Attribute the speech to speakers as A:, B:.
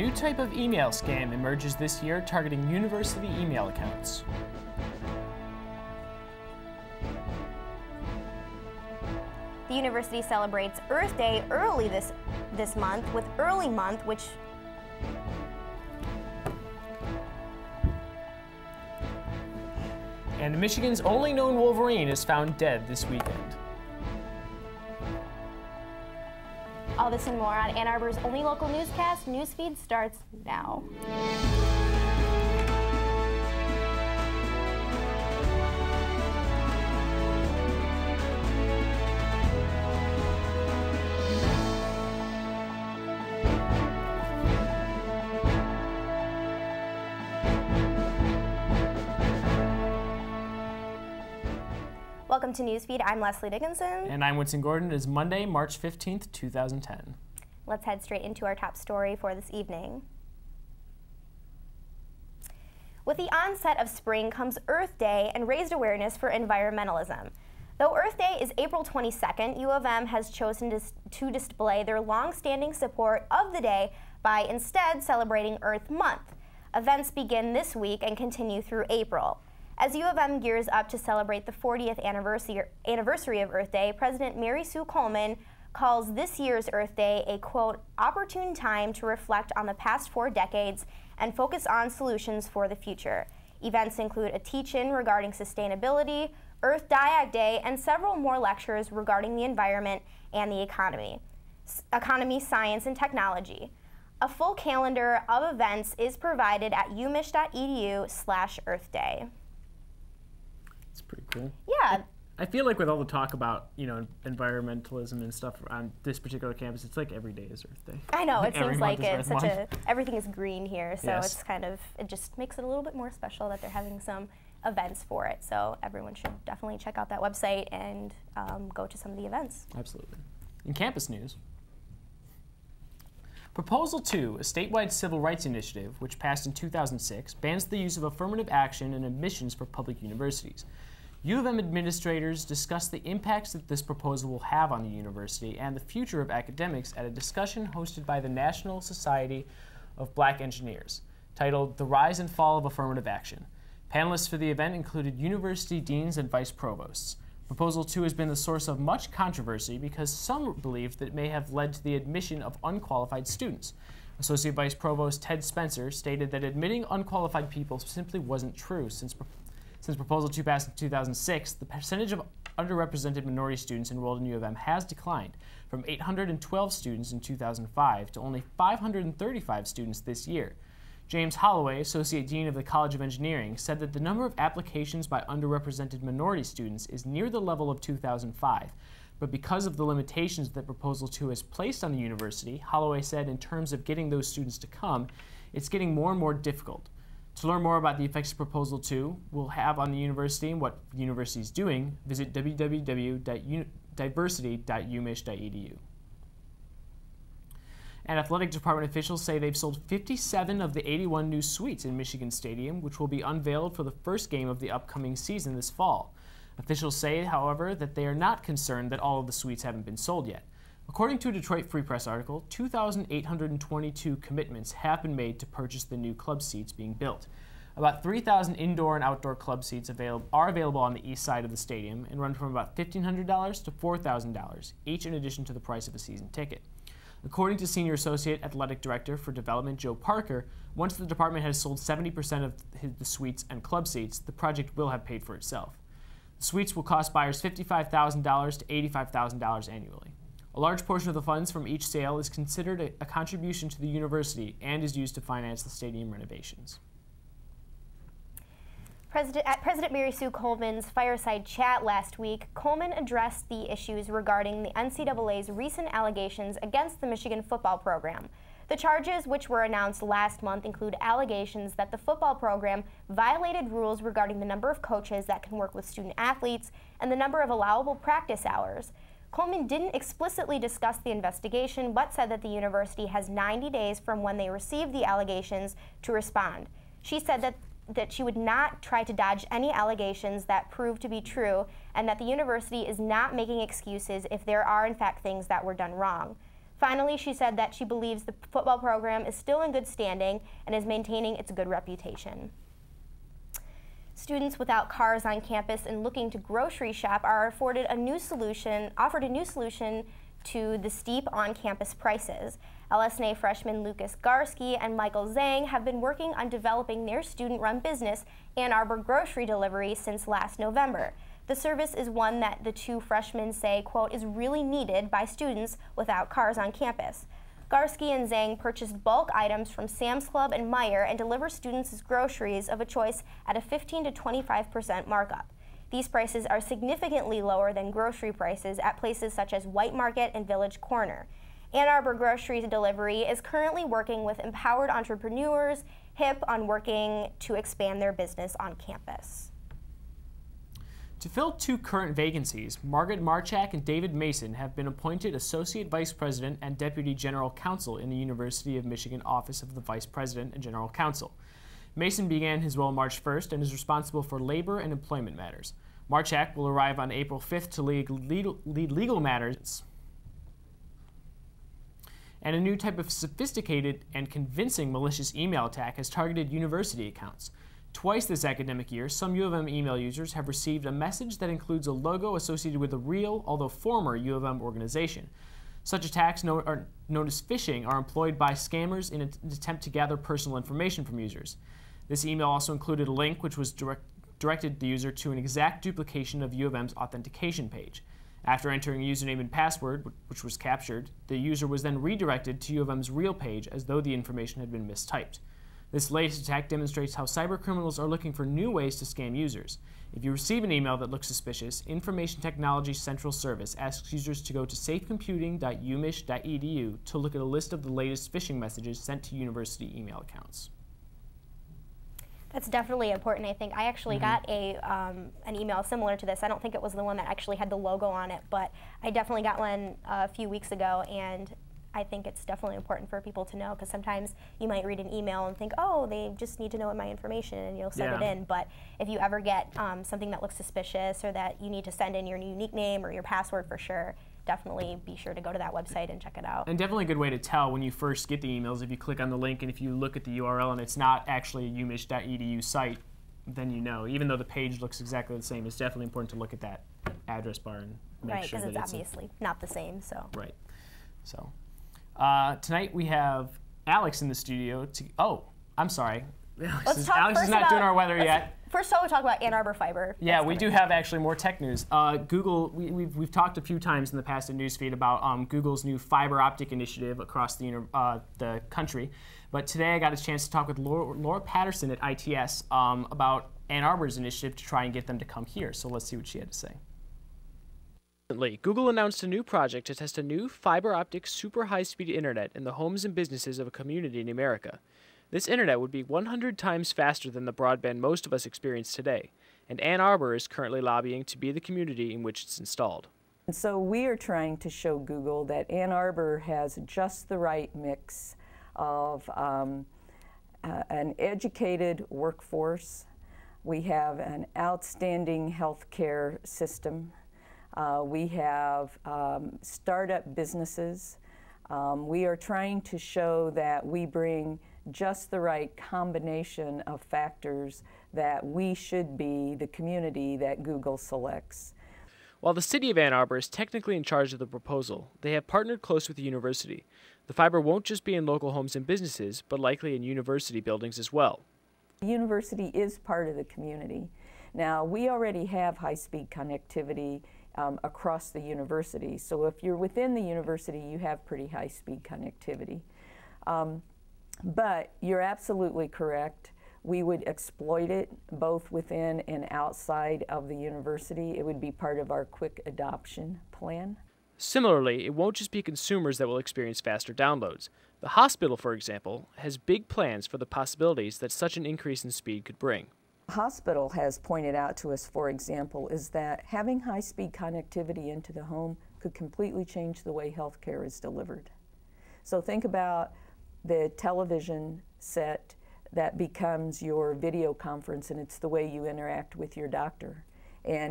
A: new type of email scam emerges this year targeting university email accounts.
B: The university celebrates Earth Day early this month with Early Month, which
A: And Michigan's only known Wolverine is found dead this weekend.
B: All this and more on Ann Arbor's only local newscast. Newsfeed starts now. Welcome to Newsfeed. I'm Leslie Dickinson.
A: And I'm Whitson Gordon. It is Monday, March 15th, 2010.
B: Let's head straight into our top story for this evening. With the onset of spring comes Earth Day and raised awareness for environmentalism. Though Earth Day is April 22nd, U of M has chosen to display their long-standing support of the day by instead celebrating Earth Month. Events begin this week and continue through April. As U of M gears up to celebrate the 40th anniversary of Earth Day, President Mary Sue Coleman calls this year's Earth Day a, quote, opportune time to reflect on the past 4 decades and focus on solutions for the future. Events include a teach-in regarding sustainability, Earth Diag Day, and several more lectures regarding the environment and the economy, science, and technology. A full calendar of events is provided at umich.edu/Earth Day.
A: It's pretty cool.
B: Yeah.
A: I feel like with all the talk about, environmentalism and stuff on this particular campus, it's like every day is Earth Day.
B: I know, it seems like it's such
A: a,
B: everything is green here, so
A: yes.
B: it's kind of, it just makes it a little bit more special that they're having some events for it. So everyone should definitely check out that website and go to some of the events.
A: Absolutely. In campus news, Proposal 2, a statewide civil rights initiative, which passed in 2006, bans the use of affirmative action in admissions for public universities. U of M administrators discussed the impacts that this proposal will have on the university and the future of academics at a discussion hosted by the National Society of Black Engineers, titled The Rise and Fall of Affirmative Action. Panelists for the event included university deans and vice provosts. Proposal 2 has been the source of much controversy because some believe that it may have led to the admission of unqualified students. Associate Vice Provost Ted Spencer stated that admitting unqualified people simply wasn't true. Since Proposal 2 passed in 2006, the percentage of underrepresented minority students enrolled in U of M has declined from 812 students in 2005 to only 535 students this year. James Holloway, Associate Dean of the College of Engineering, said that the number of applications by underrepresented minority students is near the level of 2005, but because of the limitations that Proposal 2 has placed on the university, Holloway said in terms of getting those students to come, it's getting more and more difficult. To learn more about the effects Proposal 2 will have on the university and what the university is doing, visit www.diversity.umich.edu. And athletic department officials say they've sold 57 of the 81 new suites in Michigan Stadium, which will be unveiled for the first game of the upcoming season this fall. Officials say, however, that they are not concerned that all of the suites haven't been sold yet. According to a Detroit Free Press article, 2,822 commitments have been made to purchase the new club seats being built. About 3,000 indoor and outdoor club seats are available on the east side of the stadium and run from about $1,500 to $4,000, each in addition to the price of a season ticket. According to Senior Associate Athletic Director for Development Joe Parker, once the department has sold 70% of the suites and club seats, the project will have paid for itself. The suites will cost buyers $55,000 to $85,000 annually. A large portion of the funds from each sale is considered a contribution to the university and is used to finance the stadium renovations.
B: At President Mary Sue Coleman's fireside chat last week, Coleman addressed the issues regarding the NCAA's recent allegations against the Michigan football program. The charges, which were announced last month, include allegations that the football program violated rules regarding the number of coaches that can work with student athletes and the number of allowable practice hours. Coleman didn't explicitly discuss the investigation, but said that the university has 90 days from when they received the allegations to respond. She said that she would not try to dodge any allegations that prove to be true, and that the university is not making excuses if there are in fact things that were done wrong. Finally, she said that she believes the football program is still in good standing and is maintaining its good reputation. Students without cars on campus and looking to grocery shop are offered a new solution to the steep on-campus prices. LSNA freshman Lucas Garski and Michael Zhang have been working on developing their student-run business, Ann Arbor Grocery Delivery, since last November. The service is one that the two freshmen say, quote, is really needed by students without cars on campus. Garski and Zhang purchased bulk items from Sam's Club and Meijer and deliver students groceries of a choice at a 15 to 25% markup. These prices are significantly lower than grocery prices at places such as White Market and Village Corner. Ann Arbor Grocery Delivery is currently working with empowered entrepreneurs hip on working to expand their business on campus.
A: To fill two current vacancies, Margaret Marchak and David Mason have been appointed Associate Vice President and Deputy General Counsel in the University of Michigan Office of the Vice President and General Counsel. Mason began his role March 1st and is responsible for labor and employment matters. Marchak will arrive on April 5th to lead legal matters. And a new type of sophisticated and convincing malicious email attack has targeted university accounts. Twice this academic year, some U of M email users have received a message that includes a logo associated with a real, although former, U of M organization. Such attacks, known as phishing, are employed by scammers in an attempt to gather personal information from users. This email also included a link which was directed the user to an exact duplication of U of M's authentication page. After entering a username and password, which was captured, the user was then redirected to U of M's real page as though the information had been mistyped. This latest attack demonstrates how cybercriminals are looking for new ways to scam users. If you receive an email that looks suspicious, Information Technology Central Service asks users to go to safecomputing.umich.edu to look at a list of the latest phishing messages sent to university email accounts.
B: That's definitely important, I think. I actually got an email similar to this. I don't think it was the one that actually had the logo on it, but I definitely got one a few weeks ago, and I think it's definitely important for people to know, because sometimes you might read an email and think, oh, they just need to know my information, and you'll send it in. But if you ever get something that looks suspicious, or that you need to send in your unique name or your password for sure, definitely be sure to go to that website and check it out.
A: And definitely a good way to tell when you first get the emails, if you click on the link and if you look at the URL and it's not actually a umich.edu site, then you know. Even though the page looks exactly the same, it's definitely important to look at that address bar and make sure that it's...
B: Right, because it's obviously not the same, so.
A: Right. So, tonight we have Alex in the studio to... Oh, I'm sorry. Alex is not doing our weather yet.
B: First of all, we'll talk about Ann Arbor Fiber.
A: Yeah, we do have actually more tech news. Google, we've talked a few times in the past in Newsfeed about Google's new fiber optic initiative across the country. But today I got a chance to talk with Laura Patterson at ITS about Ann Arbor's initiative to try and get them to come here. So let's see what she had to say. Google announced a new project to test a new fiber optic super high-speed internet in the homes and businesses of a community in America. This internet would be 100 times faster than the broadband most of us experience today, and Ann Arbor is currently lobbying to be the community in which it's installed.
C: And so we are trying to show Google that Ann Arbor has just the right mix of an educated workforce. We have an outstanding healthcare system. We have startup businesses. We are trying to show that we bring just the right combination of factors that we should be the community that Google selects.
A: While the city of Ann Arbor is technically in charge of the proposal, they have partnered close with the university. The fiber won't just be in local homes and businesses, but likely in university buildings as well.
C: The university is part of the community. Now, we already have high-speed connectivity across the university, so if you're within the university, you have pretty high-speed connectivity. But you're absolutely correct. We would exploit it both within and outside of the university. It would be part of our quick adoption plan.
A: Similarly, it won't just be consumers that will experience faster downloads. The hospital, for example, has big plans for the possibilities that such an increase in speed could bring.
C: The hospital has pointed out to us, for example, is that having high-speed connectivity into the home could completely change the way healthcare is delivered. So think about the television set that becomes your video conference, and it's the way you interact with your doctor. And